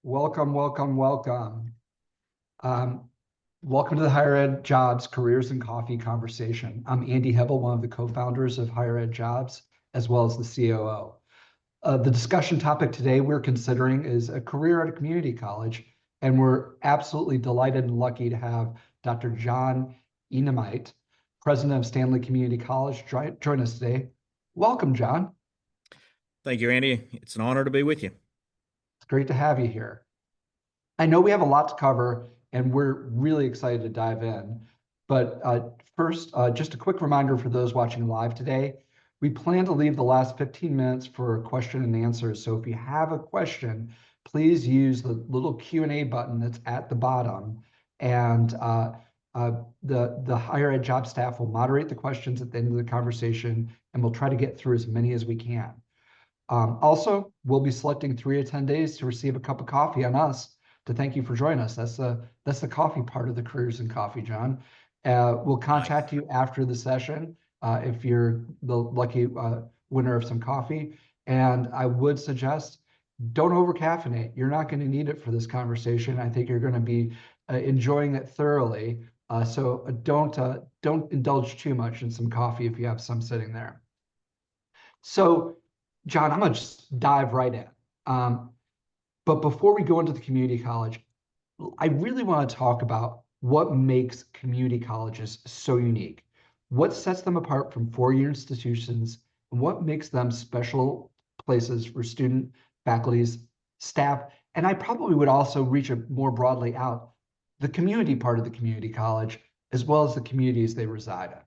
Welcome, welcome, welcome. Um, Welcome to the Higher Ed Jobs Careers and Coffee Conversation. I'm Andy Hibel, one of the co-founders of Higher Ed Jobs, as well as the COO. The discussion topic today we're considering is a career at a community college, and we're absolutely delighted and lucky to have Dr. John Enamait, president of Stanley Community College, join us today. Welcome, John. Thank you, Andy. It's an honor to be with you. It's great to have you here. I know we have a lot to cover, and we're really excited to dive in. But first, just a quick reminder for those watching live today, we plan to leave the last 15 minutes for question and answers. So if you have a question, please use the little Q&A button that's at the bottom, and the higher ed job staff will moderate the questions at the end of the conversation, and we'll try to get through as many as we can. Also, we'll be selecting 3 attendees to receive a cup of coffee on us to thank you for joining us. That's the coffee part of the Careers in Coffee, John. We'll contact you after the session if you're the lucky winner of some coffee. And I would suggest don't over caffeinate. You're not going to need it for this conversation. I think you're going to be enjoying it thoroughly. So don't indulge too much in some coffee if you have some sitting there. So, John, I'm going to just dive right in. But before we go into the community college, I really want to talk about what makes community colleges so unique. What sets them apart from four-year institutions, and what makes them special places for student, faculties, staff, and I probably would also reach it more broadly out, the community part of the community college, as well as the communities they reside in.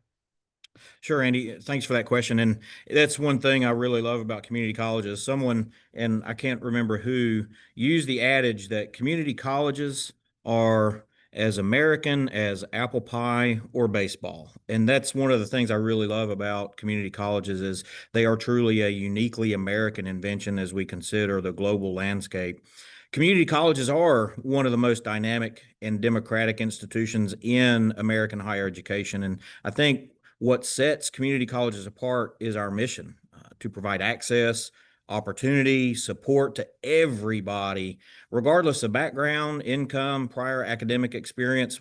Sure, Andy. Thanks for that question. And that's one thing I really love about community colleges. Someone, and I can't remember who, used the adage that community colleges are as American as apple pie or baseball. And that's one of the things I really love about community colleges is they are truly a uniquely American invention as we consider the global landscape. Community colleges are one of the most dynamic and democratic institutions in American higher education. And I think what sets community colleges apart is our mission to provide access, opportunity, support to everybody, regardless of background, income, prior academic experience.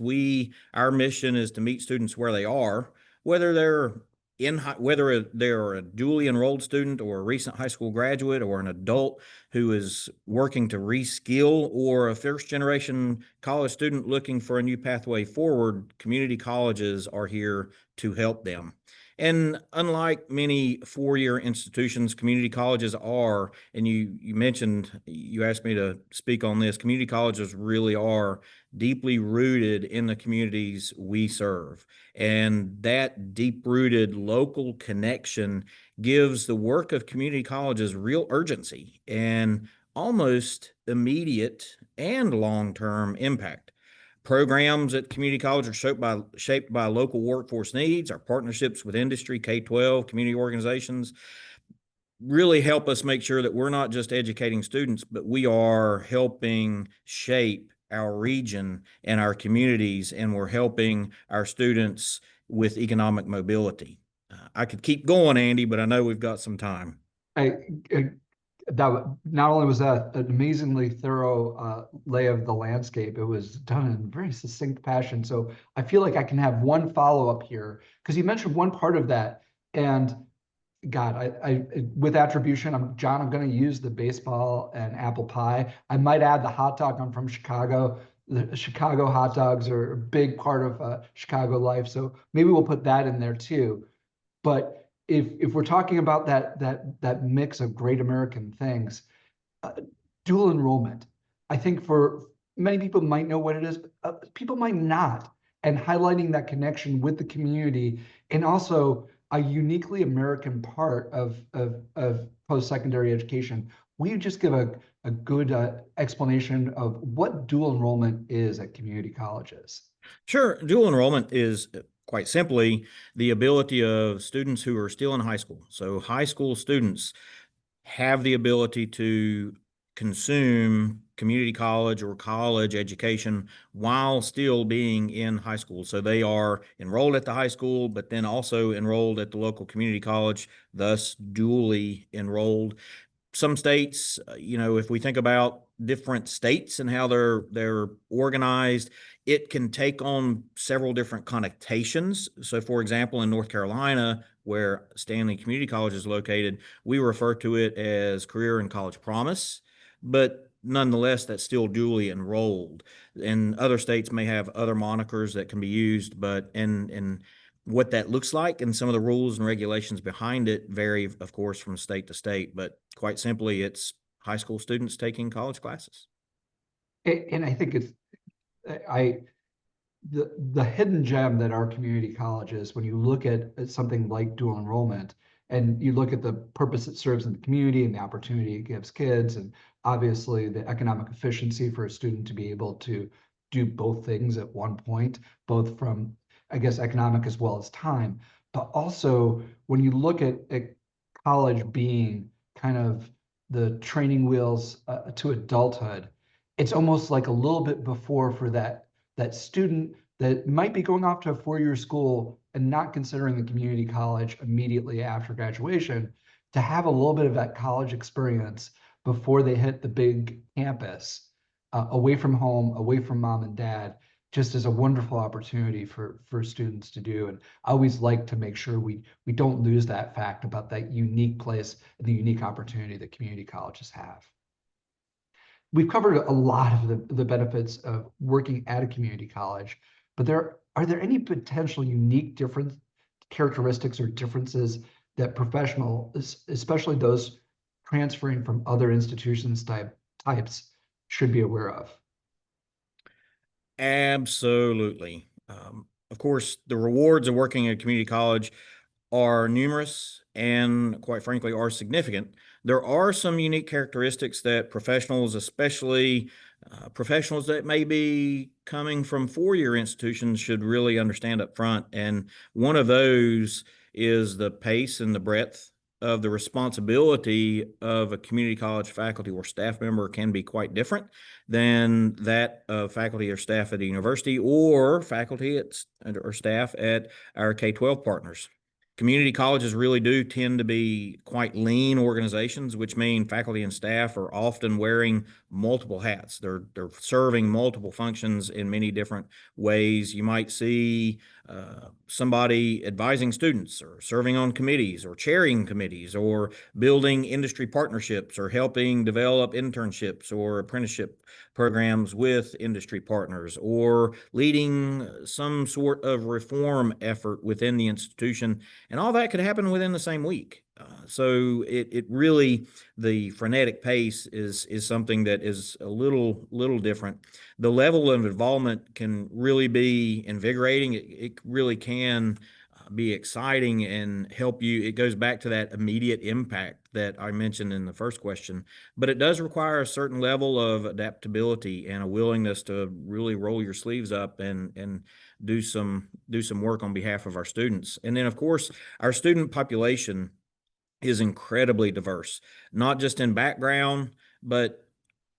Our mission is to meet students where they are, whether they're a duly enrolled student or a recent high school graduate or an adult who is working to reskill or a first generation college student looking for a new pathway forward. Community colleges are here to help them. And unlike many four-year institutions, community colleges are, and you asked me to speak on this, community colleges really are deeply rooted in the communities we serve. And that deep-rooted local connection gives the work of community colleges real urgency and almost immediate and long-term impact. Programs at community college are shaped by local workforce needs. Our partnerships with industry, K-12, community organizations really help us make sure that we're not just educating students, but we are helping shape our region and our communities, and we're helping our students with economic mobility. I could keep going, Andy, but I know we've got some time. That not only was that an amazingly thorough lay of the landscape, it was done in very succinct fashion. So I feel like I can have one follow-up here because you mentioned one part of that, and God, I with attribution, I'm going to use the baseball and apple pie. I might add the hot dog. I'm from Chicago. The Chicago hot dogs are a big part of Chicago life, so maybe we'll put that in there too. But if we're talking about that mix of great American things, dual enrollment, I think for many people might know what it is, but people might not. And highlighting that connection with the community and also a uniquely American part of post-secondary education. Will you just give a good explanation of what dual enrollment is at community colleges? Sure. Dual enrollment is quite simply the ability of students who are still in high school. So high school students have the ability to consume community college or college education while still being in high school. So they are enrolled at the high school, but then also enrolled at the local community college, thus dually enrolled. some states, if we think about different states and how they're organized, it can take on several different connotations. So, for example, in North Carolina, where Stanley Community College is located, we refer to it as Career and College Promise, but nonetheless, that's still duly enrolled. And other states may have other monikers that can be used, but in what that looks like and some of the rules and regulations behind it vary, of course, from state to state. But quite simply, it's high school students taking college classes. And I think I the hidden gem that our community college is, when you look at something like dual enrollment and you look at the purpose it serves in the community and the opportunity it gives kids, and obviously the economic efficiency for a student to be able to do both things at one point, both from, I guess, economic as well as time. But also when you look at college being kind of the training wheels to adulthood, it's almost like a little bit before for that student that might be going off to a four-year school and not considering the community college immediately after graduation, to have a little bit of that college experience before they hit the big campus, away from home, away from mom and dad, just is a wonderful opportunity for students to do. And I always like to make sure we don't lose that fact about that unique place and the unique opportunity that community colleges have. We've covered a lot of the benefits of working at a community college, but are there any potential unique different characteristics or differences that professionals, especially those transferring from other institutions types, should be aware of? Absolutely. Of course, the rewards of working at a community college are numerous and, quite frankly, are significant. There are some unique characteristics that professionals, especially professionals that may be coming from four-year institutions, should really understand up front. And one of those is the pace and the breadth of the responsibility of a community college faculty or staff member can be quite different than that of faculty or staff at a university or faculty or staff at our K-12 partners. Community colleges really do tend to be quite lean organizations, which mean faculty and staff are often wearing multiple hats. They're serving multiple functions in many different ways. You might see somebody advising students or serving on committees or chairing committees or building industry partnerships or helping develop internships or apprenticeship programs with industry partners or leading some sort of reform effort within the institution. And all that could happen within the same week. So it really, the frenetic pace is something that is a little different. The level of involvement can really be invigorating. It really can be exciting and help you. It goes back to that immediate impact that I mentioned in the first question, but it does require a certain level of adaptability and a willingness to really roll your sleeves up and do some work on behalf of our students. And then, of course, our student population is incredibly diverse, not just in background, but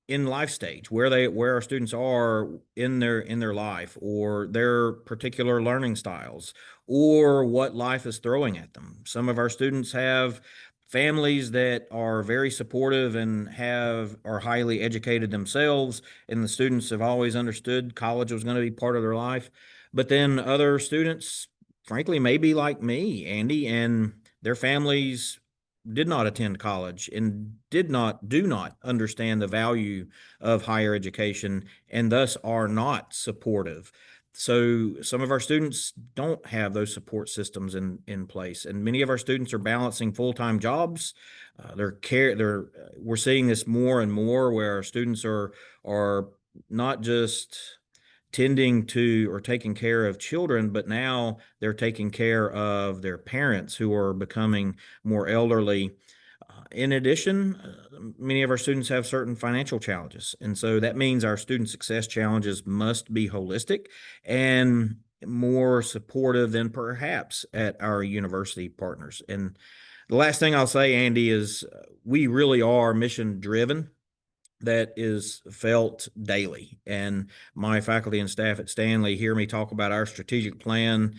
in life stage, where our students are in their life or their particular learning styles or what life is throwing at them. Some of our students have families that are very supportive and are highly educated themselves, and the students have always understood college was going to be part of their life. But then other students, frankly, may be like me, Andy, and their families did not attend college and do not understand the value of higher education and thus are not supportive. So some of our students don't have those support systems in place, and many of our students are balancing full-time jobs. We're seeing this more and more where our students are not just tending to or taking care of children, but now they're taking care of their parents who are becoming more elderly. In addition, many of our students have certain financial challenges. And so that means our student success challenges must be holistic and more supportive than perhaps at our university partners. And the last thing I'll say, Andy, is we really are mission driven. That is felt daily. And my faculty and staff at Stanley hear me talk about our strategic plan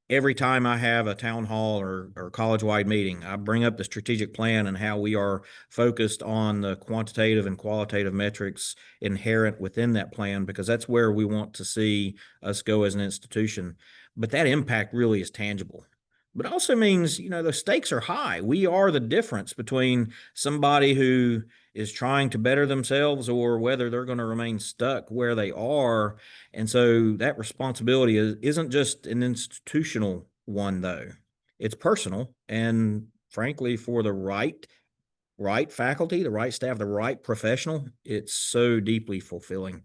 every time I have a town hall or college-wide meeting, I bring up the strategic plan and how we are focused on the quantitative and qualitative metrics inherent within that plan, because that's where we want to see us go as an institution. But that impact really is tangible. But it also means, the stakes are high. We are the difference between somebody who is trying to better themselves or whether they're going to remain stuck where they are. And so that responsibility isn't just an institutional one, though. It's personal. And frankly, for the right faculty, the right staff, the right professional, it's so deeply fulfilling.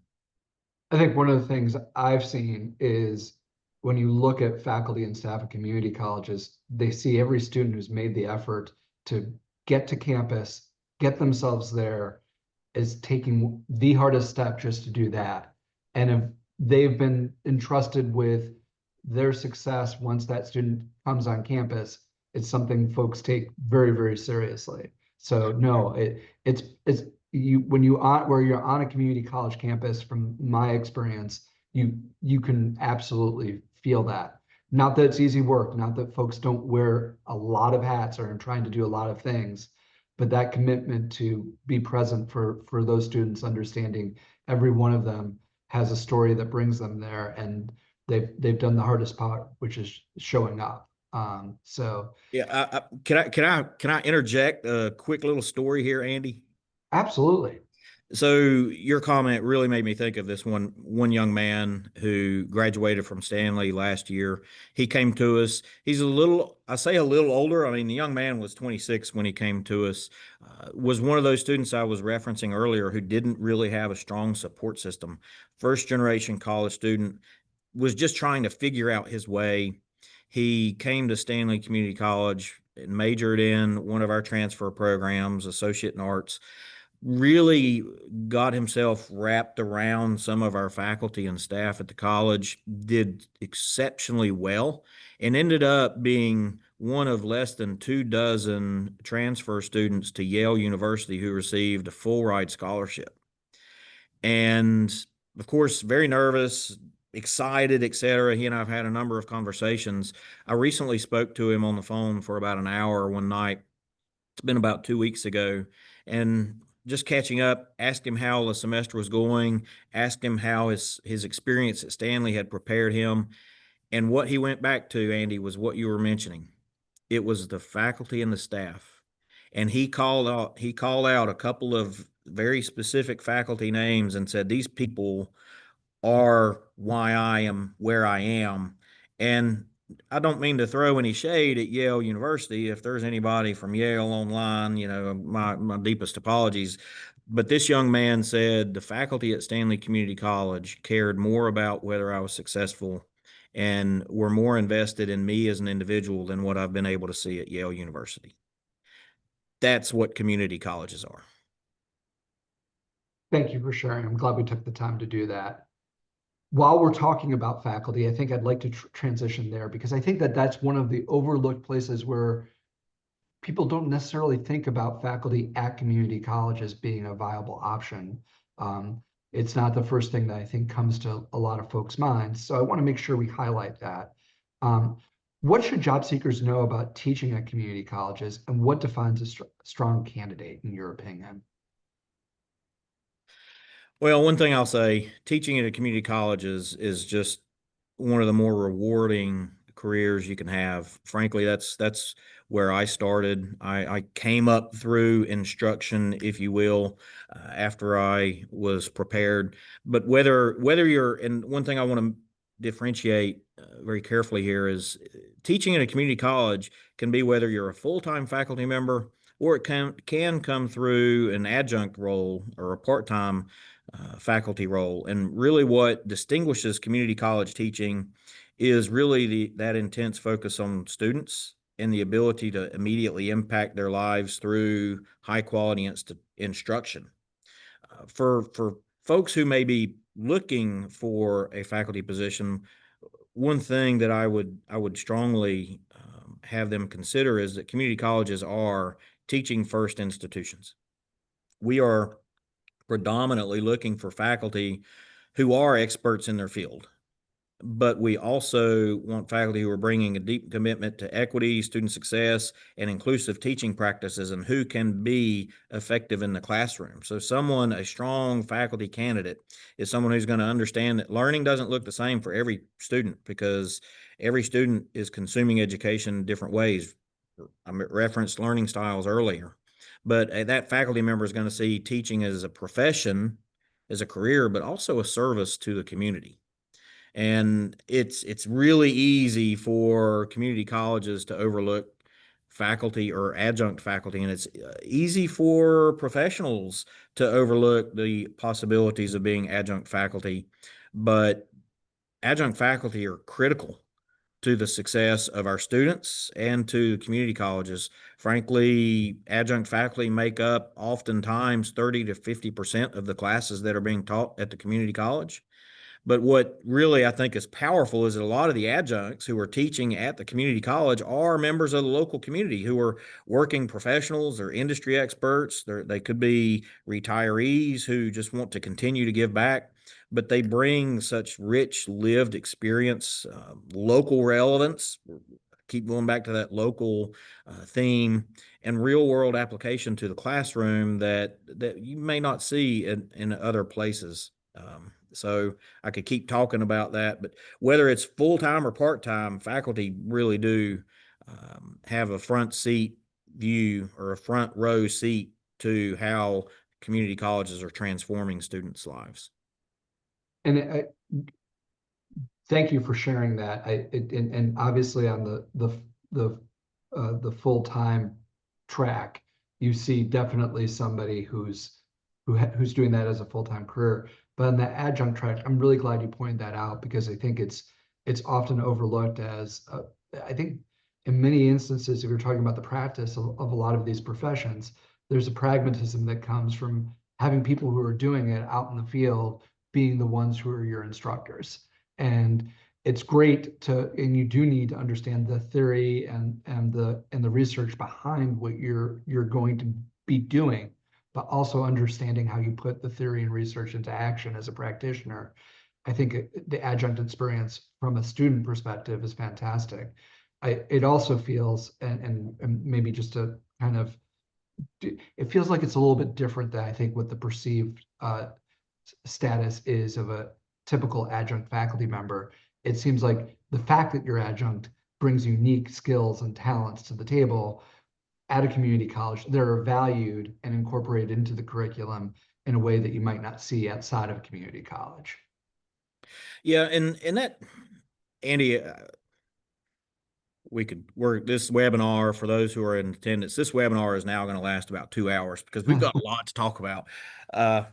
I think one of the things I've seen is when you look at faculty and staff at community colleges, they see every student who's made the effort to get to campus, get themselves there, is taking the hardest step just to do that. And if they've been entrusted with their success once that student comes on campus, it's something folks take very, very seriously. So no, it's you when you on where you're on a community college campus, from my experience, you can absolutely feel that. Not that it's easy work, not that folks don't wear a lot of hats or are trying to do a lot of things, but that commitment to be present for those students, understanding every one of them has a story that brings them there, and they've done the hardest part, which is showing up. So Yeah, can I interject a quick little story here, Andy? absolutely. So your comment really made me think of this one young man who graduated from Stanley last year. He came to us. He's I say a little older. I mean, the young man was 26 when he came to us. Was one of those students I was referencing earlier who didn't really have a strong support system. First generation college student, was just trying to figure out his way. He came to Stanley Community College and majored in one of our transfer programs, Associate in Arts. Really got himself wrapped around some of our faculty and staff at the college, did exceptionally well, and ended up being one of less than 24 transfer students to Yale University who received a full ride scholarship. And of course, very nervous, excited, etc. He and I've had a number of conversations. I recently spoke to him on the phone for about an hour one night. It's been about 2 weeks ago, and just catching up, asked him how the semester was going, asked him how his experience at Stanley had prepared him. And what he went back to, Andy, was what you were mentioning. It was the faculty and the staff. And he called out a couple of very specific faculty names and said, these people are why I am where I am. And I don't mean to throw any shade at Yale University. If there's anybody from Yale online, my deepest apologies. But this young man said the faculty at Stanley Community College cared more about whether I was successful and were more invested in me as an individual than what I've been able to see at Yale University. That's what community colleges are. Thank you for sharing. I'm glad we took the time to do that. While we're talking about faculty, I think I'd like to transition there, because I think that that's one of the overlooked places where people don't necessarily think about faculty at community colleges being a viable option. It's not the first thing that I think comes to a lot of folks' minds. So I want to make sure we highlight that. Um, what should job seekers know about teaching at community colleges, and what defines a strong candidate in your opinion? Well, one thing I'll say, teaching at a community college is just one of the more rewarding careers you can have. Frankly, that's where I started. I came up through instruction, if you will, after I was prepared. But whether you're, and one thing I want to differentiate very carefully here is teaching at a community college can be whether you're a full-time faculty member, or it can come through an adjunct role or a part-time faculty role. And really what distinguishes community college teaching is really that intense focus on students and the ability to immediately impact their lives through high quality instruction. For folks who may be looking for a faculty position, one thing that I would strongly have them consider is that community colleges are teaching first institutions. We are predominantly looking for faculty who are experts in their field. but we also want faculty who are bringing a deep commitment to equity, student success, and inclusive teaching practices, and who can be effective in the classroom. So a strong faculty candidate is someone who's going to understand that learning doesn't look the same for every student, because every student is consuming education different ways. I referenced learning styles earlier, but that faculty member is going to see teaching as a profession, as a career, but also a service to the community. And it's really easy for community colleges to overlook faculty or adjunct faculty, and it's easy for professionals to overlook the possibilities of being adjunct faculty. But adjunct faculty are critical to the success of our students and to community colleges. Frankly, adjunct faculty make up oftentimes 30 to 50% of the classes that are being taught at the community college. But what really I think is powerful is that a lot of the adjuncts who are teaching at the community college are members of the local community, who are working professionals or industry experts. They could be retirees who just want to continue to give back, but they bring such rich lived experience, local relevance. Keep going back to that local theme, and real world application to the classroom that you may not see in other places. So I could keep talking about that, but whether it's full-time or part-time, faculty really do have a front seat view or a front row seat to how community colleges are transforming students' lives. And thank you for sharing that. And obviously on the full-time track, you see definitely somebody who's doing that as a full-time career. But on the adjunct track, I'm really glad you pointed that out, because I think it's often overlooked as I think in many instances, if you're talking about the practice of a lot of these professions, there's a pragmatism that comes from having people who are doing it out in the field being the ones who are your instructors. And it's great and you do need to understand the theory and the research behind what you're going to be doing, but also understanding how you put the theory and research into action as a practitioner. I think the adjunct experience from a student perspective is fantastic. It also feels, and maybe just to kind of, it feels like it's a little bit different than I think what the perceived status is of a typical adjunct faculty member. It seems like the fact that you're adjunct brings unique skills and talents to the table at a community college that are valued and incorporated into the curriculum in a way that you might not see outside of a community college. Yeah, and that, Andy, we could work this webinar for those who are in attendance. This webinar is now going to last about 2 hours because we've got a lot to talk about. I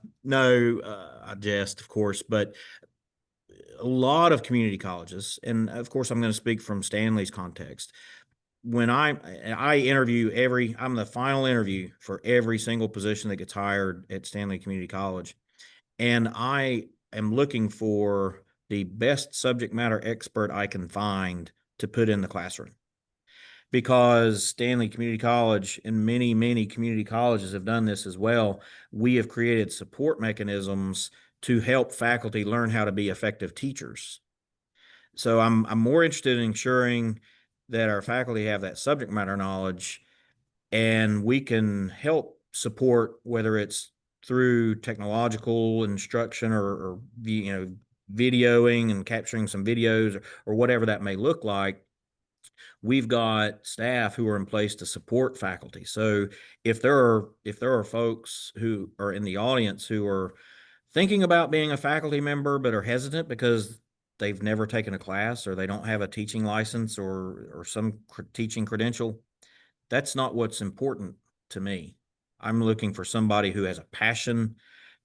jest, of course, but a lot of community colleges, and of course, I'm going to speak from Stanley's context. When I interview I'm the final interview for every single position that gets hired at Stanley Community College. And I am looking for the best subject matter expert I can find to put in the classroom, because Stanley Community College and many, many community colleges have done this as well. We have created support mechanisms to help faculty learn how to be effective teachers. So I'm more interested in ensuring that our faculty have that subject matter knowledge, and we can help support, whether it's through technological instruction or videoing and capturing some videos, or whatever that may look like. We've got staff who are in place to support faculty. So if there are folks who are in the audience who are thinking about being a faculty member but are hesitant because they've never taken a class, or they don't have a teaching license or some teaching credential, that's not what's important to me. I'm looking for somebody who has a passion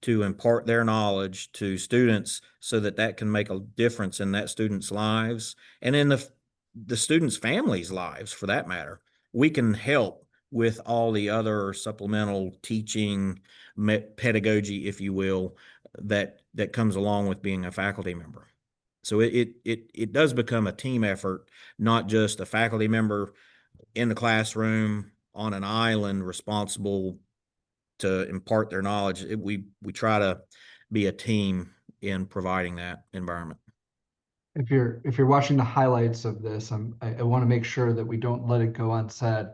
to impart their knowledge to students so that can make a difference in that student's lives and in the students' families' lives, for that matter. We can help with all the other supplemental teaching pedagogy, if you will, that comes along with being a faculty member. So it does become a team effort, not just a faculty member in the classroom on an island responsible to impart their knowledge. We try to be a team in providing that environment. if you're watching the highlights of this, I want to make sure that we don't let it go unsaid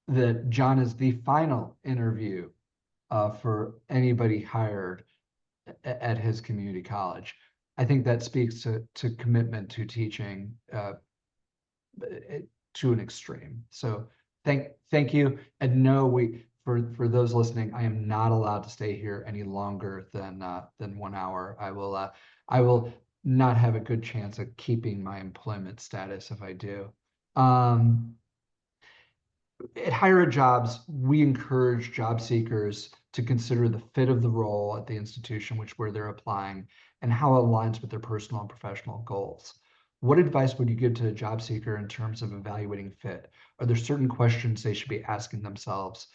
that John is the final interview for anybody hired at his community college. I think that speaks to commitment to teaching to an extreme. So thank you. And no, for those listening, I am not allowed to stay here any longer than 1 hour. I will not have a good chance of keeping my employment status if I do. Um, at Higher Ed Jobs, we encourage job seekers to consider the fit of the role at the institution where they're applying and how it aligns with their personal and professional goals. What advice would you give to a job seeker in terms of evaluating fit? Are there certain questions they should be asking themselves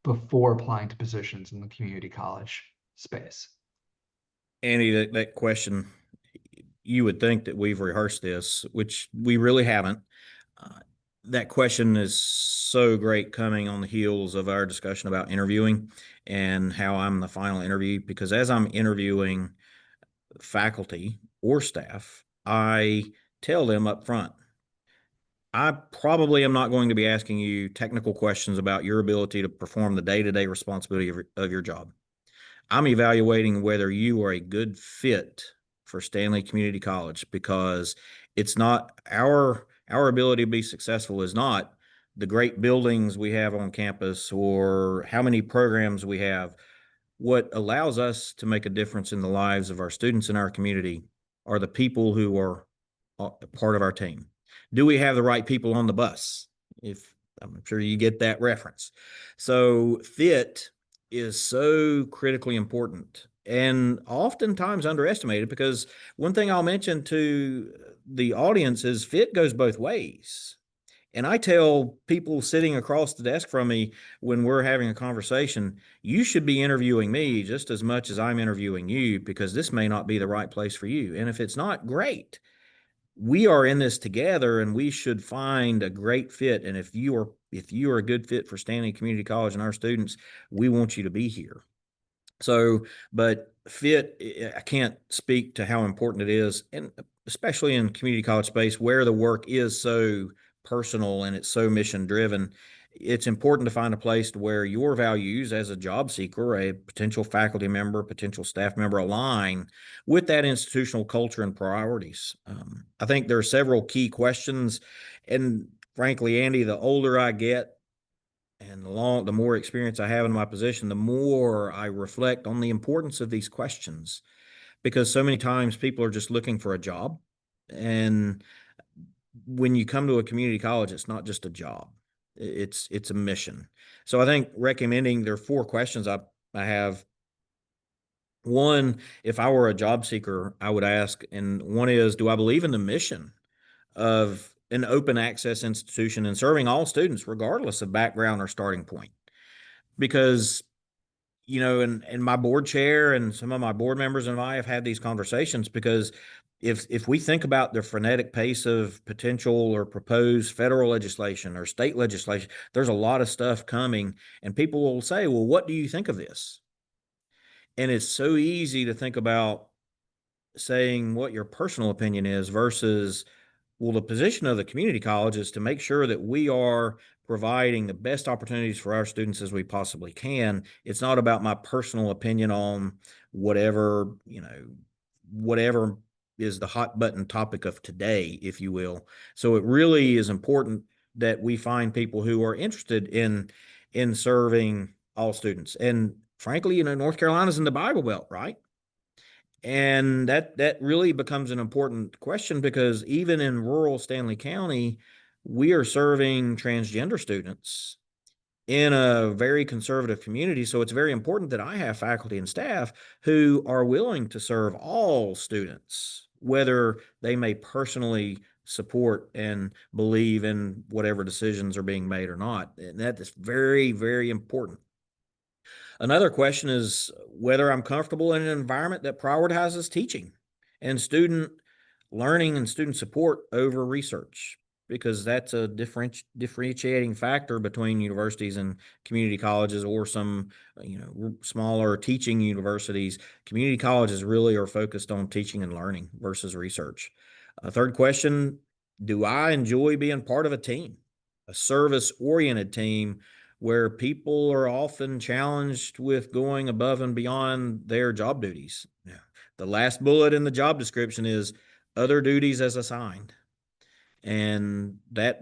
before applying to positions in the community college space? Andy, that question, you would think that we've rehearsed this, which we really haven't. That question is so great coming on the heels of our discussion about interviewing and how I'm the final interview, because as I'm interviewing faculty or staff, I tell them up front, I probably am not going to be asking you technical questions about your ability to perform the day-to-day responsibility of your job. I'm evaluating whether you are a good fit for Stanley Community College, because it's not our ability to be successful is not the great buildings we have on campus or how many programs we have. What allows us to make a difference in the lives of our students in our community are the people who are part of our team. Do we have the right people on the bus? If I'm sure you get that reference. So fit is so critically important and oftentimes underestimated, because one thing I'll mention to the audience is fit goes both ways. And I tell people sitting across the desk from me when we're having a conversation, you should be interviewing me just as much as I'm interviewing you, because this may not be the right place for you. And if it's not, great. We are in this together and we should find a great fit. And if you are a good fit for Stanley Community College and our students, we want you to be here. So, but fit, I can't speak to how important it is, and especially in community college space where the work is so personal and it's so mission driven. It's important to find a place where your values as a job seeker, a potential faculty member, potential staff member align with that institutional culture and priorities. I think there are several key questions, and frankly, Andy, the older I get, and the more experience I have in my position, the more I reflect on the importance of these questions, because so many times people are just looking for a job. And when you come to a community college, it's not just a job. It's a mission. So I think recommending, there are 4 questions I have. One, if I were a job seeker, I would ask, and one is, do I believe in the mission of an open access institution and serving all students regardless of background or starting point? Because and my board chair and some of my board members and I have had these conversations, because if we think about the frenetic pace of potential or proposed federal legislation or state legislation, there's a lot of stuff coming, and people will say, well, what do you think of this? And it's so easy to think about saying what your personal opinion is versus, well, the position of the community college is to make sure that we are providing the best opportunities for our students as we possibly can. It's not about my personal opinion on whatever is the hot button topic of today, if you will. So it really is important that we find people who are interested in serving all students. And frankly, North Carolina's in the Bible Belt, right? And that really becomes an important question, because even in rural Stanley County, we are serving transgender students in a very conservative community. So it's very important that I have faculty and staff who are willing to serve all students, whether they may personally support and believe in whatever decisions are being made or not. And that is very, very important. Another question is whether I'm comfortable in an environment that prioritizes teaching and student learning and student support over research, because that's a differentiating factor between universities and community colleges, or some smaller teaching universities. Community colleges really are focused on teaching and learning versus research. A third question, do I enjoy being part of a team, a service-oriented team where people are often challenged with going above and beyond their job duties? Yeah. The last bullet in the job description is other duties as assigned. And that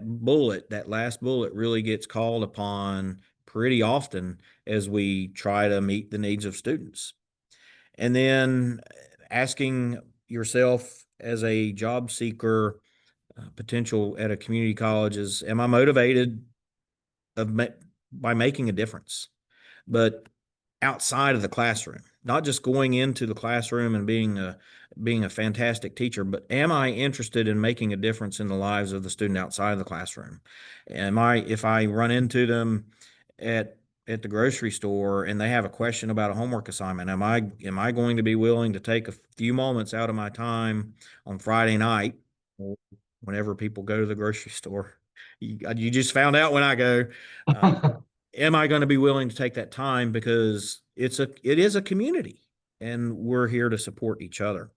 last bullet really gets called upon pretty often as we try to meet the needs of students. And then asking yourself as a job seeker, potential at a community college is, am I motivated by making a difference? But outside of the classroom, not just going into the classroom and being a fantastic teacher, but am I interested in making a difference in the lives of the student outside of the classroom? If I run into them at the grocery store and they have a question about a homework assignment, am I going to be willing to take a few moments out of my time on Friday night, whenever people go to the grocery store? You just found out when I go. Am I going to be willing to take that time, because it is a community and we're here to support each other.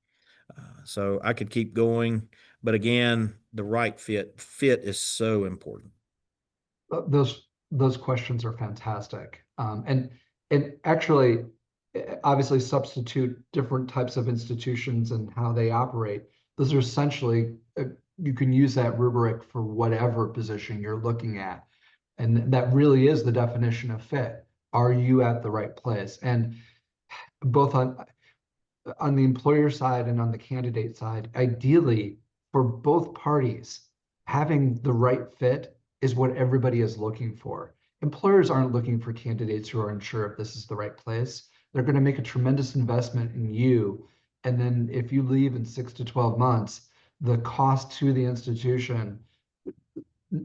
So I could keep going, but again, the right fit is so important. Those questions are fantastic. And actually, obviously substitute different types of institutions and how they operate. Those are essentially, you can use that rubric for whatever position you're looking at. And that really is the definition of fit. Are you at the right place? And both on the employer side and on the candidate side, ideally for both parties, having the right fit is what everybody is looking for. Employers aren't looking for candidates who are unsure if this is the right place. They're going to make a tremendous investment in you. And then if you leave in 6 to 12 months, the cost to the institution,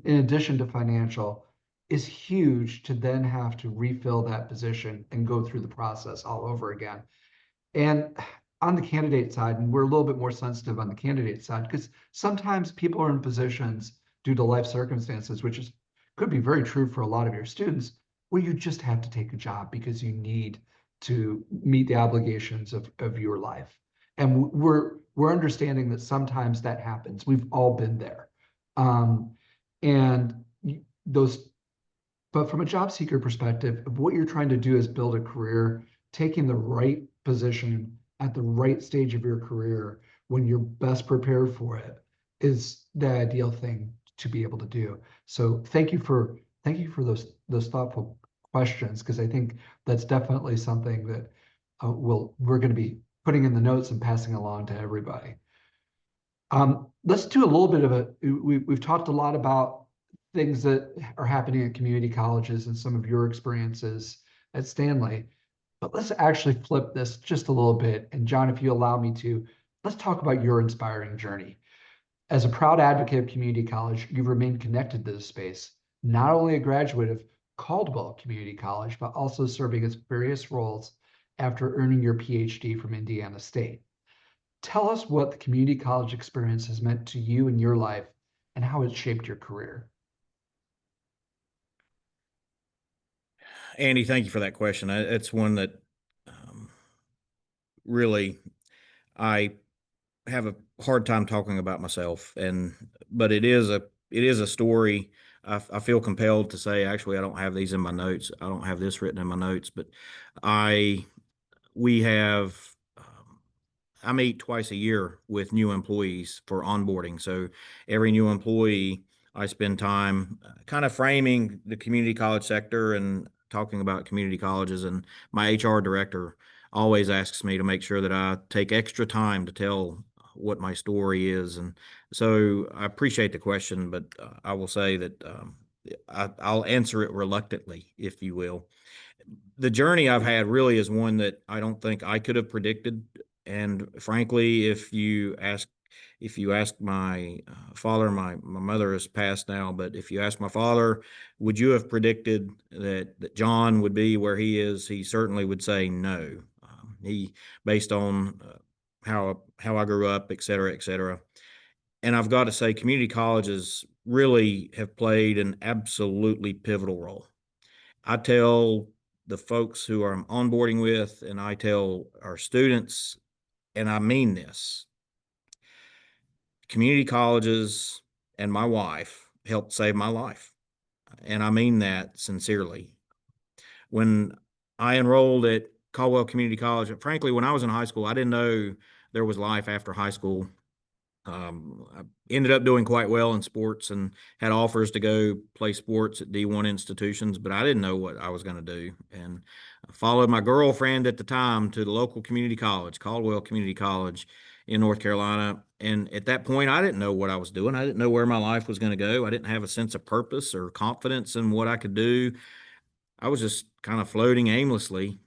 in addition to financial, is huge to then have to refill that position and go through the process all over again. And on the candidate side, and we're a little bit more sensitive on the candidate side, because sometimes people are in positions due to life circumstances, which could be very true for a lot of your students, where you just have to take a job because you need to meet the obligations of your life. And we're understanding that sometimes that happens. We've all been there. And those, but from a job seeker perspective, what you're trying to do is build a career, taking the right position at the right stage of your career when you're best prepared for it is the ideal thing to be able to do. So thank you for those thoughtful questions, because I think that's definitely something that we're going to be putting in the notes and passing along to everybody. Let's do a little bit of we've talked a lot about things that are happening at community colleges and some of your experiences at Stanley, but let's actually flip this just a little bit. And John, if you allow me to, let's talk about your inspiring journey. As a proud advocate of community college, you've remained connected to this space, not only a graduate of Caldwell Community College, but also serving its various roles after earning your PhD from Indiana State. Tell us what the community college experience has meant to you in your life and how it's shaped your career. Andy, thank you for that question. It's one that really I have a hard time talking about myself, but it is a story. I feel compelled to say, actually, I don't have these in my notes. I don't have this written in my notes, but we have I meet twice a year with new employees for onboarding. So every new employee, I spend time kind of framing the community college sector and talking about community colleges. And my HR director always asks me to make sure that I take extra time to tell what my story is. And so I appreciate the question, but I will say that I'll answer it reluctantly, if you will. The journey I've had really is one that I don't think I could have predicted. And frankly, if you ask my father, my mother has passed now, but if you ask my father, would you have predicted that John would be where he is? He certainly would say no. He, based on how I grew up, et cetera, et cetera. And I've got to say, community colleges really have played an absolutely pivotal role. I tell the folks who I'm onboarding with, and I tell our students, and I mean this, community colleges and my wife helped save my life. And I mean that sincerely. When I enrolled at Caldwell Community College, frankly, when I was in high school, I didn't know there was life after high school. I ended up doing quite well in sports and had offers to go play sports at D1 institutions, but I didn't know what I was going to do. And I followed my girlfriend at the time to the local community college, Caldwell Community College in North Carolina. And at that point, I didn't know what I was doing. I didn't know where my life was going to go. I didn't have a sense of purpose or confidence in what I could do. I was just kind of floating aimlessly.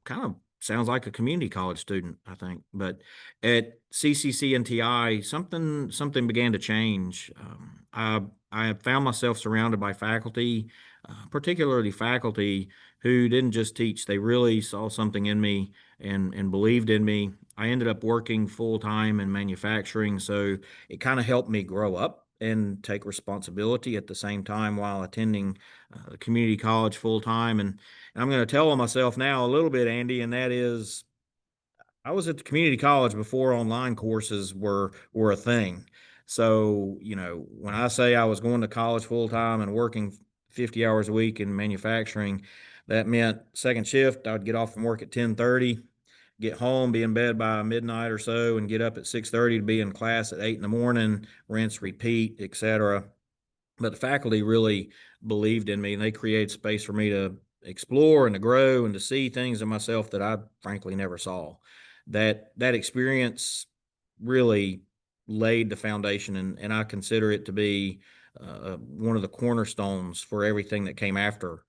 Kind of sounds like a community college student, I think. But at CCC&TI, something began to change. I found myself surrounded by faculty, particularly faculty who didn't just teach; they really saw something in me and believed in me. I ended up working full time in manufacturing, so it kind of helped me grow up and take responsibility at the same time while attending community college full time. And I'm going to tell on myself now a little bit, Andy, and that is I was at the community college before online courses were a thing. So, when I say I was going to college full time and working 50 hours a week in manufacturing, that meant second shift. I would get off from work at 10:30, get home, be in bed by midnight or so, and get up at 6:30 to be in class at 8 in the morning, rinse, repeat, etc. But the faculty really believed in me, and they created space for me to explore and to grow and to see things in myself that I frankly never saw. That experience really laid the foundation, and I consider it to be one of the cornerstones for everything that came after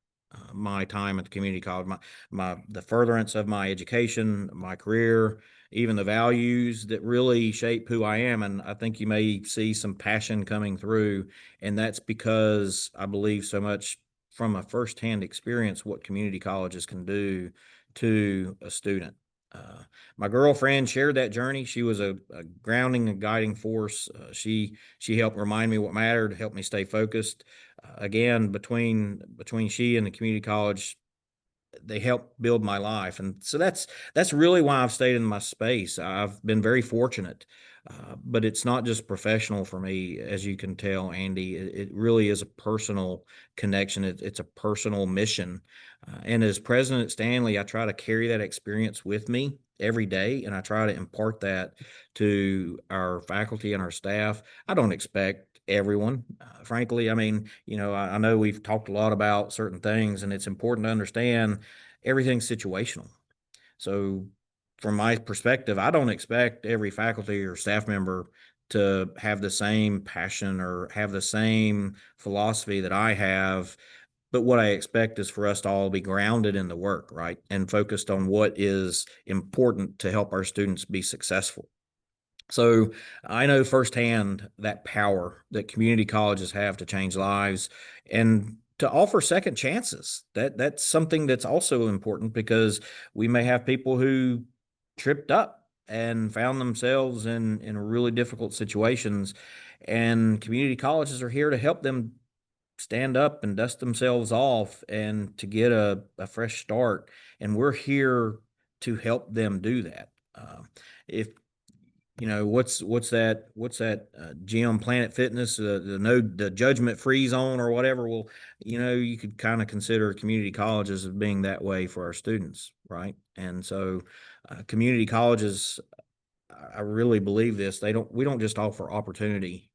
my time at the community college, the furtherance of my education, my career, even the values that really shape who I am. And I think you may see some passion coming through, and that's because I believe so much from a firsthand experience what community colleges can do to a student. Uh, my girlfriend shared that journey. She was a grounding and guiding force. She helped remind me what mattered, helped me stay focused. Again, between she and the community college, they helped build my life, and so that's really why I've stayed in my space. I've been very fortunate, but it's not just professional for me, as you can tell, Andy. It really is a personal connection. It's a personal mission, and as President Stanley, I try to carry that experience with me every day, and I try to impart that to our faculty and our staff. I don't expect everyone, frankly. I mean, I know we've talked a lot about certain things, and it's important to understand everything's situational. So, from my perspective, I don't expect every faculty or staff member to have the same passion or have the same philosophy that I have. But what I expect is for us to all be grounded in the work, right? And focused on what is important to help our students be successful. So I know firsthand that power that community colleges have to change lives and to offer second chances. That's something that's also important because we may have people who tripped up and found themselves in really difficult situations, and community colleges are here to help them stand up and dust themselves off and to get a fresh start. And we're here to help them do that. If what's that gym, Planet Fitness, the judgment free zone or whatever. Well, you could kind of consider community colleges as being that way for our students, right? And so community colleges, I really believe this. We don't just offer opportunity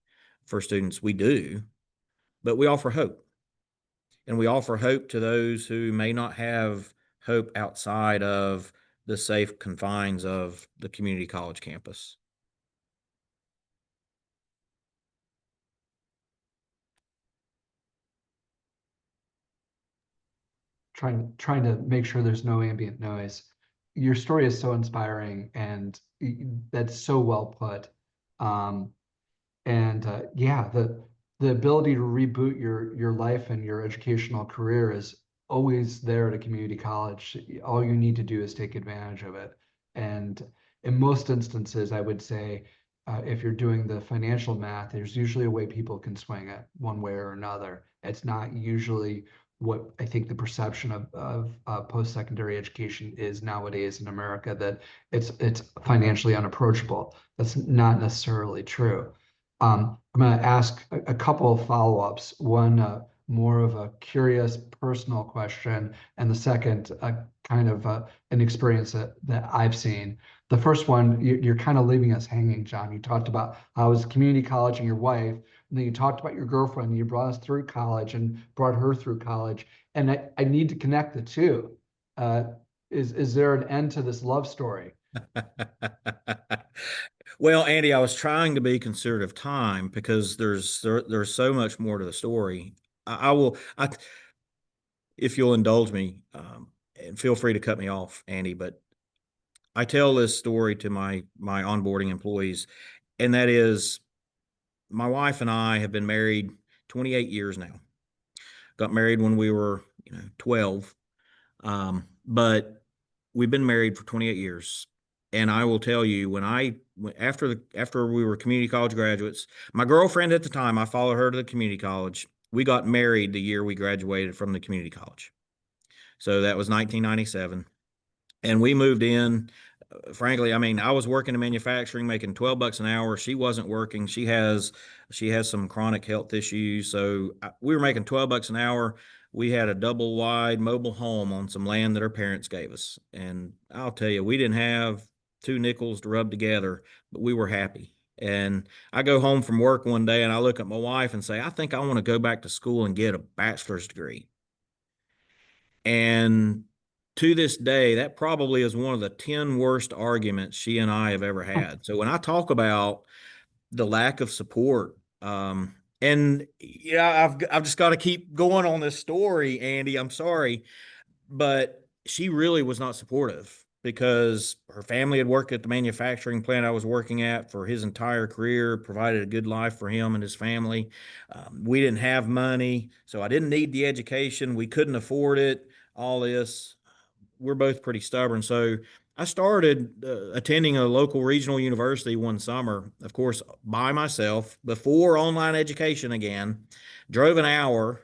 for students. We do, but we offer hope, and we offer hope to those who may not have hope outside of the safe confines of the community college campus. Trying to make sure there's no ambient noise. Your story is so inspiring, and that's so well put. Um, and yeah, the ability to reboot your life and your educational career is always there at a community college. All you need to do is take advantage of it. And in most instances, I would say, if you're doing the financial math, there's usually a way people can swing it one way or another. It's not usually what I think the perception of post-secondary education is nowadays in America, that it's financially unapproachable. That's not necessarily true. I'm going to ask a couple of follow-ups. One, more of a curious personal question, and the second, kind of an experience that I've seen. The first one, you're kind of leaving us hanging, John. You talked about how it was community college and your wife, and then you talked about your girlfriend, and you brought us through college and brought her through college. And I need to connect the two. Uh, is there an end to this love story? Well, Andy, I was trying to be considerate of time because there's so much more to the story. I will, if you'll indulge me, and feel free to cut me off, Andy, but I tell this story to my onboarding employees, and that is my wife and I have been married 28 years now. Got married when we were, 12. But we've been married for 28 years. And I will tell you, after we were community college graduates, my girlfriend at the time, I followed her to the community college. We got married the year we graduated from the community college. So that was 1997. And we moved in. Frankly, I mean, I was working in manufacturing, making $12 an hour. She wasn't working. She has some chronic health issues. So we were making $12 an hour. We had a double wide mobile home on some land that our parents gave us. And I'll tell you, we didn't have two nickels to rub together, but we were happy. And I go home from work one day and I look at my wife and say, I think I want to go back to school and get a bachelor's degree. And to this day, that probably is one of the 10 worst arguments she and I have ever had. So when I talk about the lack of support, and I've just got to keep going on this story, Andy. I'm sorry, but she really was not supportive because her family had worked at the manufacturing plant I was working at for his entire career, provided a good life for him and his family. We didn't have money, so I didn't need the education. We couldn't afford it. All this, we're both pretty stubborn. So I started attending a local regional university one summer, of course, by myself before online education again. Drove an hour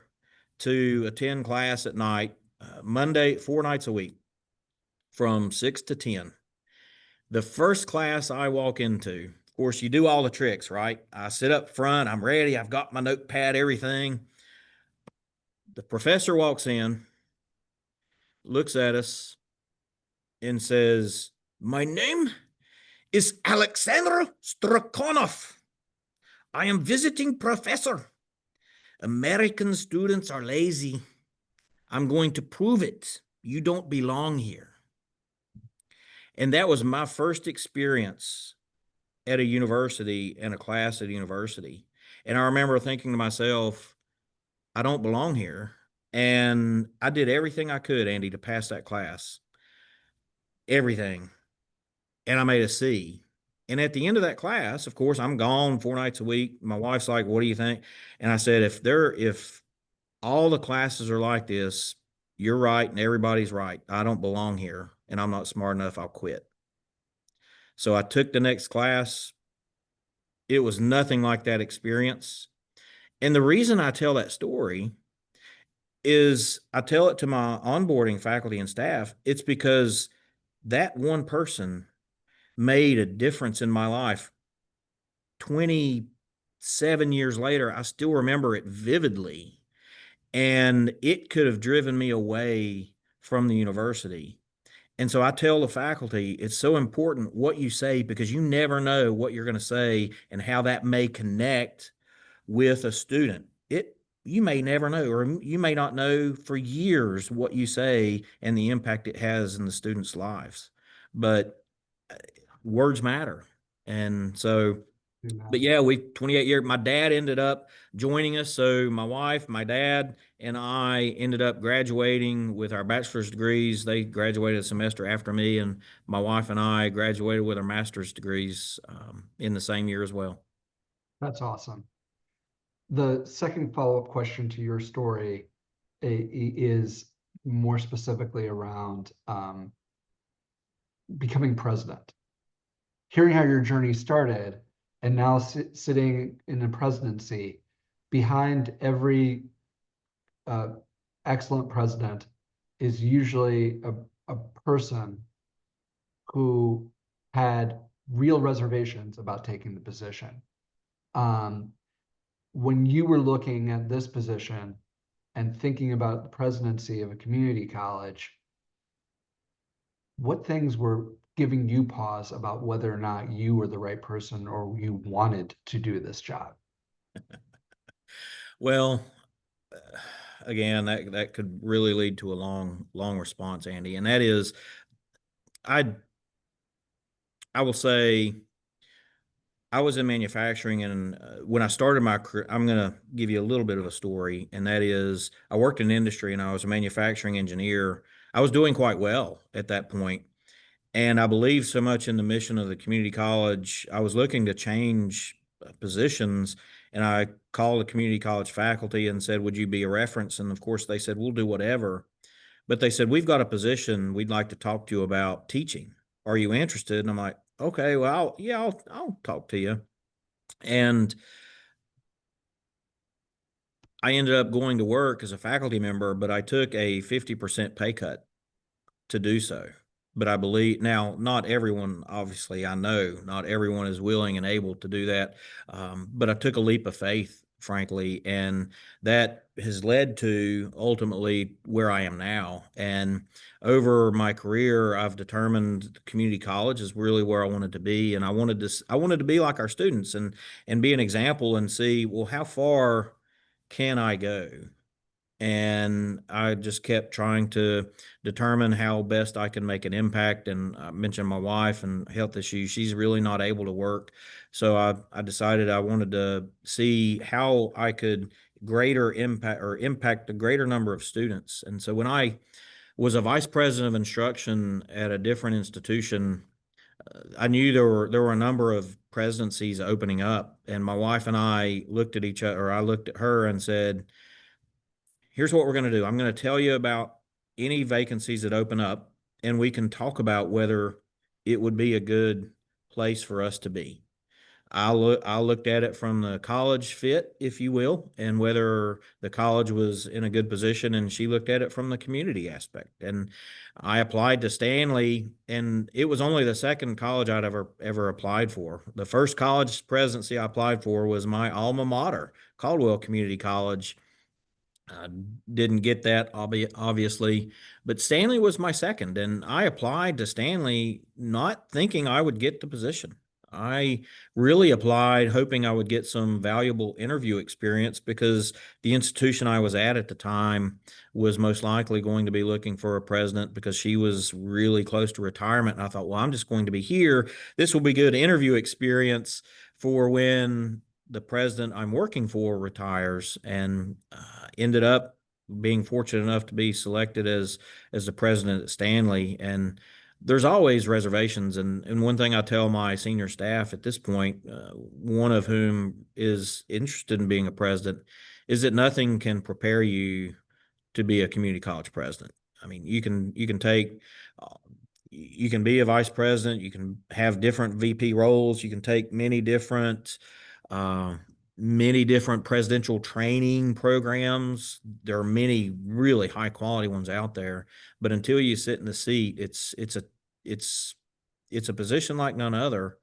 to attend class at night, Monday, 4 nights a week from 6 to 10. The first class I walk into, of course, you do all the tricks, right? I sit up front, I'm ready, I've got my notepad, everything. The professor walks in, looks at us, and says, My name is Alexander Strakonov. I am visiting professor. American students are lazy. I'm going to prove it. You don't belong here. And that was my first experience at a university and a class at a university. And I remember thinking to myself, I don't belong here. And I did everything I could, Andy, to pass that class. Everything. And I made a C. And at the end of that class, of course, I'm gone 4 nights a week. My wife's like, what do you think? And I said, if all the classes are like this, you're right and everybody's right. I don't belong here and I'm not smart enough. I'll quit. So I took the next class. It was nothing like that experience. And the reason I tell that story is I tell it to my onboarding faculty and staff. It's because that one person made a difference in my life. 27 years later, I still remember it vividly. And it could have driven me away from the university. And so I tell the faculty, it's so important what you say because you never know what you're going to say and how that may connect with a student. You may never know, or you may not know for years what you say and the impact it has in the students' lives. But words matter. And so, but yeah, 28 years. My dad ended up joining us. So my wife, my dad, and I ended up graduating with our bachelor's degrees. They graduated a semester after me, and my wife and I graduated with our master's degrees in the same year as well. That's awesome. The second follow-up question to your story is more specifically around becoming president. Hearing how your journey started and now sitting in the presidency, behind every excellent president is usually a person who had real reservations about taking the position. When you were looking at this position and thinking about the presidency of a community college, what things were giving you pause about whether or not you were the right person or you wanted to do this job? Well, again, that could really lead to a long response, Andy, and that is, I I will say I was in manufacturing, and when I started my career, I'm going to give you a little bit of a story, and that is I worked in industry and I was a manufacturing engineer. I was doing quite well at that point, and I believed so much in the mission of the community college. I was looking to change positions, and I called the community college faculty and said, "Would you be a reference?" And of course, they said, "We'll do whatever." But they said, "We've got a position we'd like to talk to you about teaching. Are you interested?" And I'm like, "Okay, well, I'll talk to you." And I ended up going to work as a faculty member, but I took a 50% pay cut to do so. But I believe now, not everyone, obviously, I know not everyone is willing and able to do that. But I took a leap of faith, frankly, and that has led to ultimately where I am now. And over my career, I've determined community college is really where I wanted to be, and I wanted to be like our students and be an example and see, well, how far can I go? And I just kept trying to determine how best I can make an impact. And I mentioned my wife and health issues. She's really not able to work. So I decided I wanted to see how I could greater impact or impact a greater number of students. And so when I was a vice president of instruction at a different institution, I knew there were a number of presidencies opening up. And my wife and I looked at each other, or I looked at her and said, here's what we're going to do. I'm going to tell you about any vacancies that open up, and we can talk about whether it would be a good place for us to be. I looked at it from the college fit, if you will, and whether the college was in a good position, and she looked at it from the community aspect. And I applied to Stanley, and it was only the second college I'd ever applied for. The first college presidency I applied for was my alma mater, Caldwell Community College. I didn't get that, obviously, but Stanley was my second, and I applied to Stanley not thinking I would get the position. I really applied hoping I would get some valuable interview experience because the institution I was at the time was most likely going to be looking for a president because she was really close to retirement. And I thought, well, I'm just going to be here. This will be good interview experience for when the president I'm working for retires, and ended up being fortunate enough to be selected as the president at Stanley. And there's always reservations. And one thing I tell my senior staff at this point, one of whom is interested in being a president, is that nothing can prepare you to be a community college president. I mean, uh, you can be a vice president, you can have different VP roles, you can take uh, many different presidential training programs. There are many really high quality ones out there, but until you sit in the seat, it's it's a position like none other,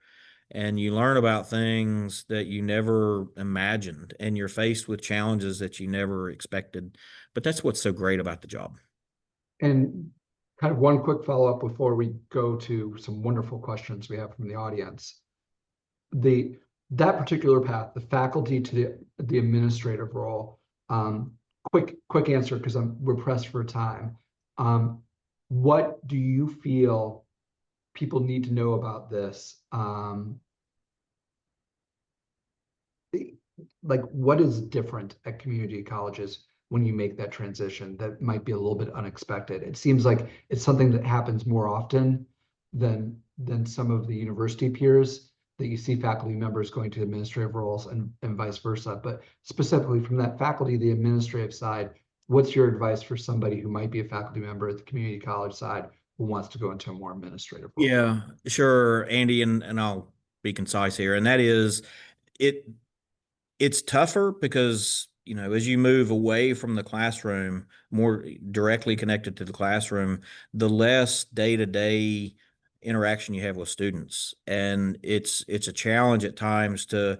and you learn about things that you never imagined, and you're faced with challenges that you never expected. But that's what's so great about the job. And kind of one quick follow-up before we go to some wonderful questions we have from the audience. That particular path, the faculty to the administrative role, quick answer because we're pressed for time. What do you feel people need to know about this? Like what is different at community colleges when you make that transition that might be a little bit unexpected? It seems like it's something that happens more often than some of the university peers that you see faculty members going to administrative roles and vice versa. But specifically from that faculty, the administrative side, what's your advice for somebody who might be a faculty member at the community college side who wants to go into a more administrative role? Yeah, sure, Andy, and I'll be concise here, and that is it it's tougher because as you move away from the classroom, more directly connected to the classroom, the less day-to-day interaction you have with students. And it's a challenge at times to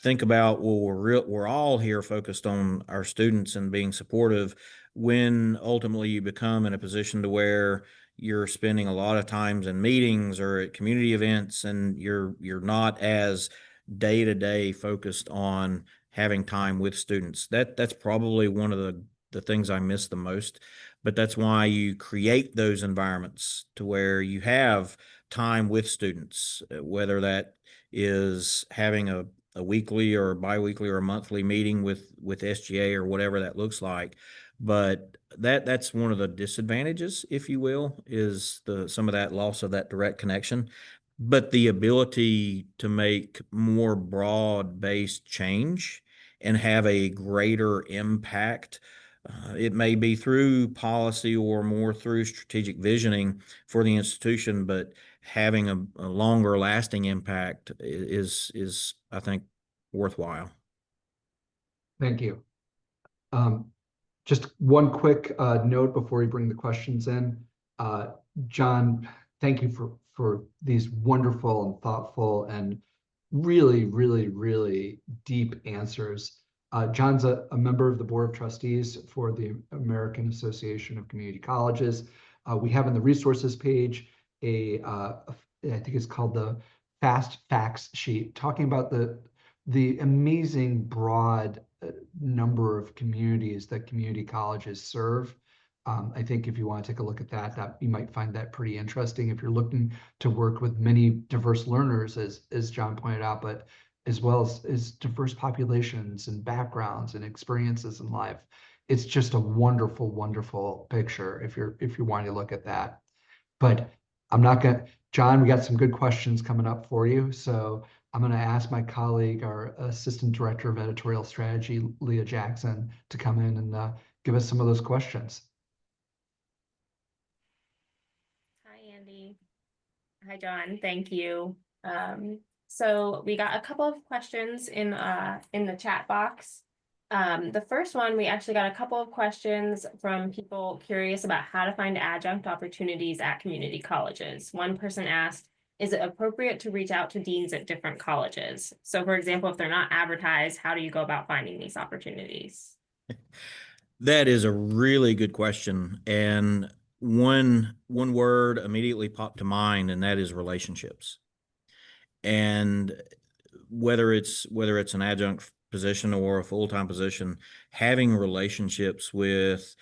think about, well, we're all here focused on our students and being supportive, when ultimately you become in a position to where you're spending a lot of times in meetings or at community events, and you're not as day to day focused on having time with students. That's probably one of the things I miss the most. But that's why you create those environments to where you have time with students, whether that is having a weekly or biweekly or a monthly meeting with SGA or whatever that looks like. But that's one of the disadvantages, if you will, is some of that loss of that direct connection. But the ability to make more broad-based change and have a greater impact, it may be through policy or more through strategic visioning for the institution, but having a longer lasting impact is I think worthwhile. Thank you. Just one quick note before we bring the questions in. John, thank you for these wonderful and thoughtful and really, really, really deep answers. John's a member of the Board of Trustees for the American Association of Community Colleges. We have on the resources page I think it's called the Fast Facts sheet, talking about the amazing broad number of communities that community colleges serve. I think if you want to take a look at that you might find that pretty interesting if you're looking to work with many diverse learners, as John pointed out, but as well as diverse populations and backgrounds and experiences in life. It's just a wonderful, wonderful picture if you're wanting to look at that. But I'm not gonna, John, we got some good questions coming up for you. So I'm going to ask my colleague, our Assistant Director of Editorial Strategy, Leah Jackson, to come in and give us some of those questions. Hi, Andy. Hi, John. Thank you. So we got a couple of questions in the chat box. The first one, we actually got a couple of questions from people curious about how to find adjunct opportunities at community colleges. One person asked, is it appropriate to reach out to deans at different colleges? So for example, if they're not advertised, how do you go about finding these opportunities? That is a really good question. And one word immediately popped to mind, and that is relationships. And whether it's an adjunct position or a full-time position, having relationships with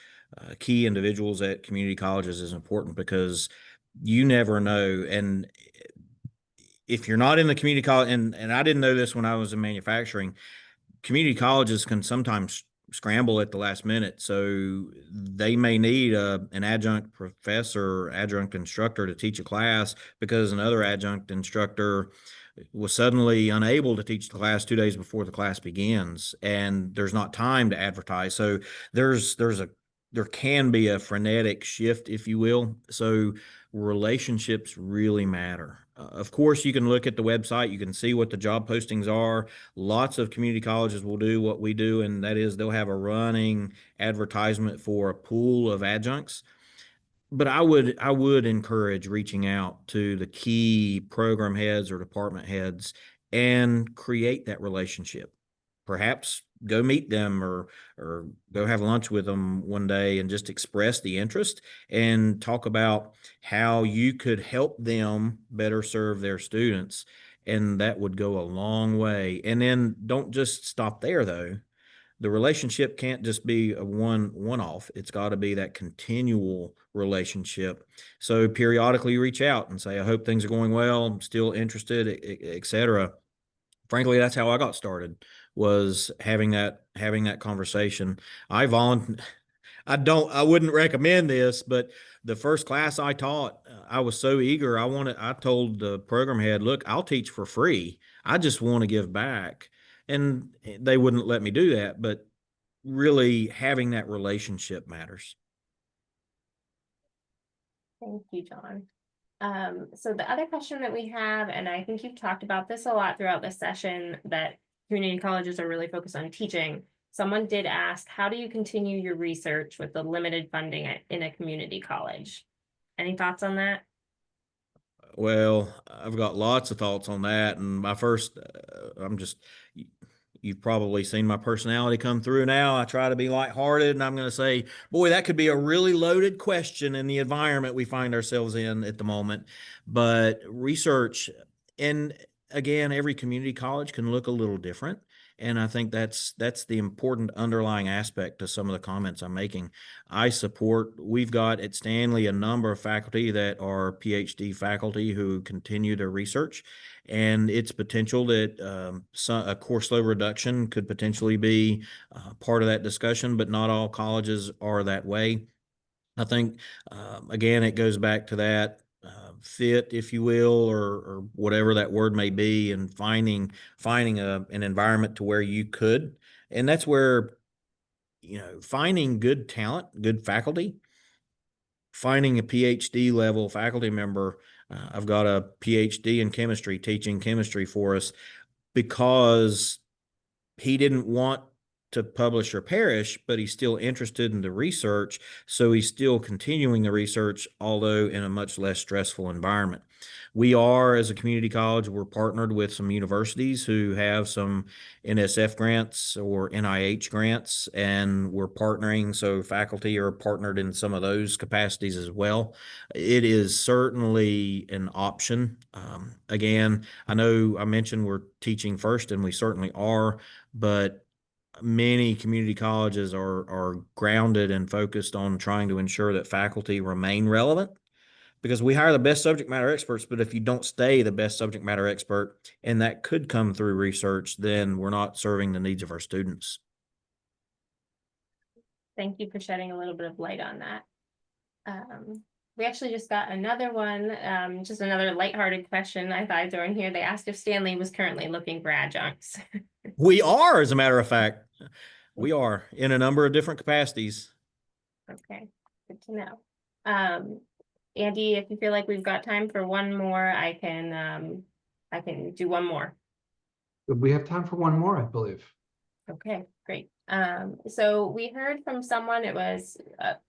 key individuals at community colleges is important, because you never know. And if you're not in the community college, and I didn't know this when I was in manufacturing, community colleges can sometimes scramble at the last minute. So they may need an adjunct professor, adjunct instructor to teach a class because another adjunct instructor was suddenly unable to teach the class 2 days before the class begins, and there's not time to advertise. So there can be a frenetic shift, if you will. So relationships really matter. Of course, you can look at the website, you can see what the job postings are. Lots of community colleges will do what we do, and that is they'll have a running advertisement for a pool of adjuncts. But I would encourage reaching out to the key program heads or department heads and create that relationship. Perhaps go meet them or go have lunch with them one day and just express the interest and talk about how you could help them better serve their students. And that would go a long way. And then don't just stop there, though. The relationship can't just be a one-off. It's got to be that continual relationship. So periodically reach out and say, I hope things are going well. I'm still interested, et cetera. Frankly, that's how I got started, was having that conversation. I wouldn't recommend this, but the first class I taught, I was so eager. I told the program head, look, I'll teach for free. I just want to give back. And they wouldn't let me do that, but really having that relationship matters. Thank you, John. So the other question that we have, and I think you've talked about this a lot throughout this session, that community colleges are really focused on teaching. someone did ask, how do you continue your research with the limited funding in a community college? Any thoughts on that? Well, I've got lots of thoughts on that. And my first, you've probably seen my personality come through now. I try to be lighthearted, and I'm going to say, boy, that could be a really loaded question in the environment we find ourselves in at the moment. But research, and again, every community college can look a little different. And I think that's the important underlying aspect to some of the comments I'm making. We've got at Stanley a number of faculty that are PhD faculty who continue their research, and it's potential that a course load reduction could potentially be part of that discussion, but not all colleges are that way. I think, again, it goes back to that fit, if you will, or whatever that word may be, and finding an environment to where you could. And that's where, finding good talent, good faculty, finding a PhD level faculty member. I've got a PhD in chemistry teaching chemistry for us because he didn't want to publish or perish, but he's still interested in the research. So he's still continuing the research, although in a much less stressful environment. We are, as a community college, we're partnered with some universities who have some NSF grants or NIH grants, and we're partnering. So faculty are partnered in some of those capacities as well. It is certainly an option. Again, I know I mentioned we're teaching first, and we certainly are, but many community colleges are grounded and focused on trying to ensure that faculty remain relevant, because we hire the best subject matter experts, but if you don't stay the best subject matter expert, and that could come through research, then we're not serving the needs of our students. Thank you for shedding a little bit of light on that. We actually just got another one, just another lighthearted question I thought I'd throw in here. They asked if Stanley was currently looking for adjuncts. We are, as a matter of fact. We are in a number of different capacities. Okay, good to know. Andy, if you feel like we've got time for one more, I can do one more. We have time for one more, I believe. Okay, great. So we heard from someone, it was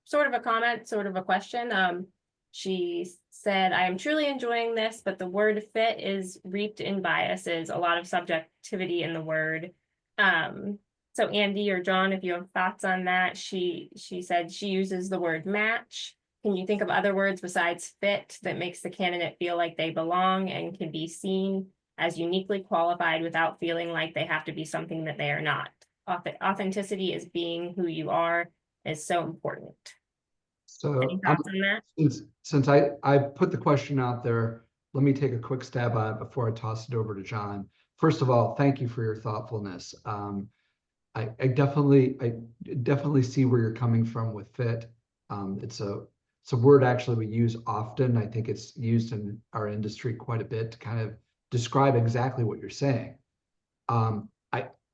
sort of a comment, sort of a question. She said, I am truly enjoying this, but the word fit is reaped in biases, a lot of subjectivity in the word. So Andy or John, if you have thoughts on that, she said she uses the word match. Can you think of other words besides fit that makes the candidate feel like they belong and can be seen as uniquely qualified without feeling like they have to be something that they are not? Authenticity is being who you are is so important. So any thoughts on that? Since I put the question out there, let me take a quick stab at it before I toss it over to John. First of all, thank you for your thoughtfulness. I definitely see where you're coming from with fit. It's a word actually we use often. I think it's used in our industry quite a bit to kind of describe exactly what you're saying.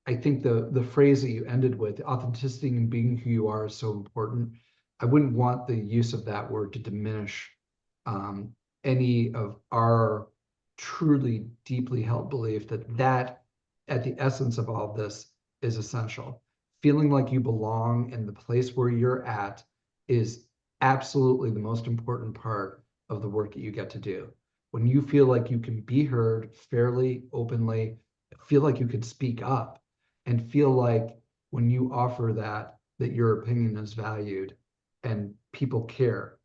I think the phrase that you ended with, authenticity and being who you are, is so important. I wouldn't want the use of that word to diminish any of our truly deeply held belief that at the essence of all of this is essential. Feeling like you belong in the place where you're at is absolutely the most important part of the work that you get to do. When you feel like you can be heard fairly, openly, feel like you could speak up, and feel like when you offer that your opinion is valued and people care,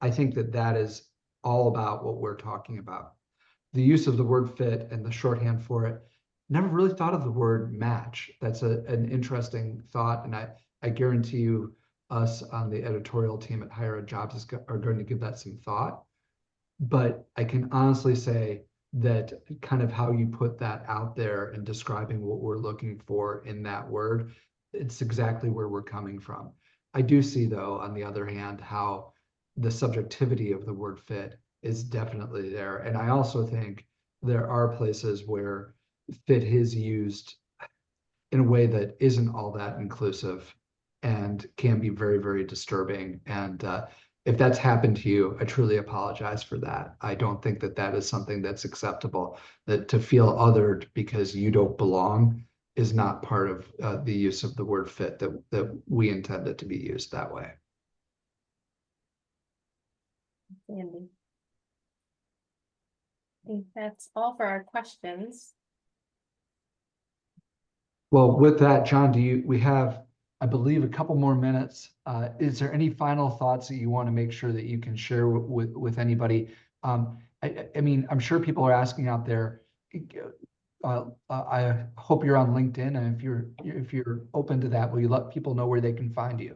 I think that is all about what we're talking about. The use of the word fit and the shorthand for it, never really thought of the word match. That's an interesting thought, and I guarantee you us on the editorial team at HigherEdJobs are going to give that some thought. But I can honestly say that kind of how you put that out there and describing what we're looking for in that word, it's exactly where we're coming from. I do see, though, on the other hand, how the subjectivity of the word fit is definitely there. And I also think there are places where fit is used in a way that isn't all that inclusive and can be very, very disturbing. And if that's happened to you, I truly apologize for that. I don't think that is something that's acceptable, that to feel othered because you don't belong is not part of the use of the word fit, that we intend it to be used that way. Andy. I think that's all for our questions. Well, with that, John, we have, I believe, a couple more minutes. Is there any final thoughts that you want to make sure that you can share with anybody? I mean, I'm sure people are asking out there. I hope you're on LinkedIn, and if you're open to that, will you let people know where they can find you?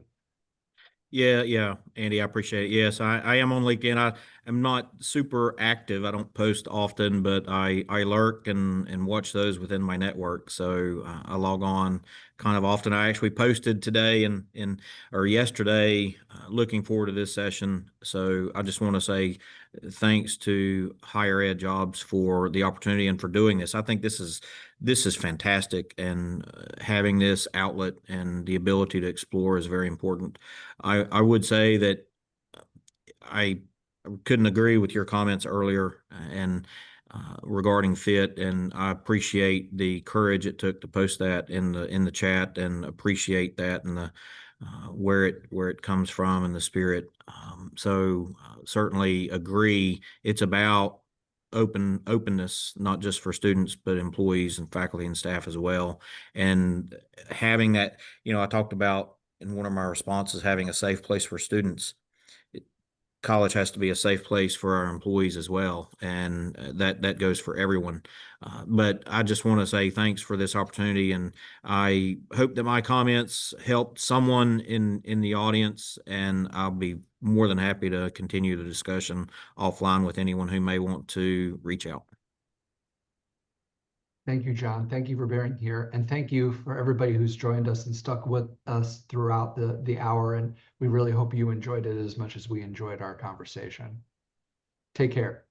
Yeah, Andy, I appreciate it. Yes, I am on LinkedIn. I am not super active. I don't post often, but I lurk and watch those within my network. So I log on kind of often. I actually posted today or yesterday, looking forward to this session. So I just want to say thanks to HigherEdJobs for the opportunity and for doing this. I think this is fantastic, and having this outlet and the ability to explore is very important. I would say that I couldn't agree with your comments earlier and regarding fit, and I appreciate the courage it took to post that in the chat, and appreciate that and the where it comes from and the spirit. So certainly agree. It's about openness, not just for students, but employees and faculty and staff as well. And having that, I talked about in one of my responses, having a safe place for students. College has to be a safe place for our employees as well, and that goes for everyone. But I just want to say thanks for this opportunity, and I hope that my comments helped someone in the audience, and I'll be more than happy to continue the discussion offline with anyone who may want to reach out. Thank you, John. Thank you for being here. And thank you for everybody who's joined us and stuck with us throughout the hour. And we really hope you enjoyed it as much as we enjoyed our conversation. Take care.